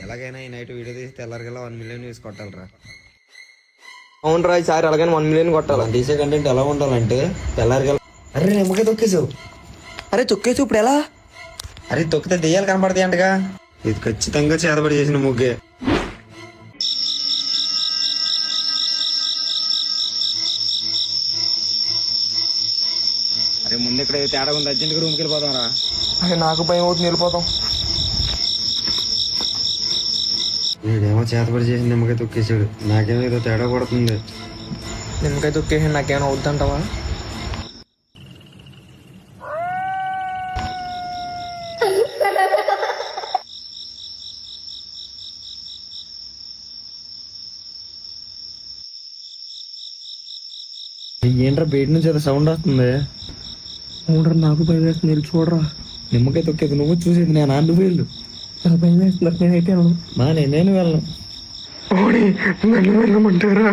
ఎలాగైనా ఈ night video తీసి తెల్లారికల్లా 1 మిలియన్ వ్యూస్ కొట్టాలరా. అవును రా, ఈసారి అలాగని 1 మిలియన్ కొట్టాలి. తీసే కంటెంట్ ఎలా ఉండాలంటే తెల్లారికల్లా అరే నిమ్మకాయ తొక్కేసావు. అరే తొక్కేసి ఇప్పుడు ఎలా? అరే తొక్కితే దెయ్యాలు కనపడతాయి అంటగా. ఇది ఖచ్చితంగా చేతబడి చేసిన ముగ్గే. అరే ముందు ఇక్కడ తేడా ఉంది, అర్జెంట్గా రూమ్కి వెళ్ళిపోతాం రా. అరే నాకు భయం అవుతుంది, వెళ్ళిపోతాం. వీడేమో చేతబడి చేసి నిమ్మకాయ తొక్కేసాడు, నాకేమో ఏదో తేడా కొడుతుంది. నిమ్మకాయ తొక్కేసి నాకేమైనా అవుద్దంటావా? ఏంట్రా బయట నుంచి ఏదో సౌండ్ వస్తుంది. అవునరా, నాకు భయం వేస్తుంది, వెళ్ళి చూడరా. నిమ్మకాయ తొక్కేది నువ్వు, చూసేది నేను. అన్ను వీళ్ళు నాకు భయం వేస్తున్నారు, నేనైతే నేనేను వెళ్ళను. నన్ను వెళ్ళమంటారా?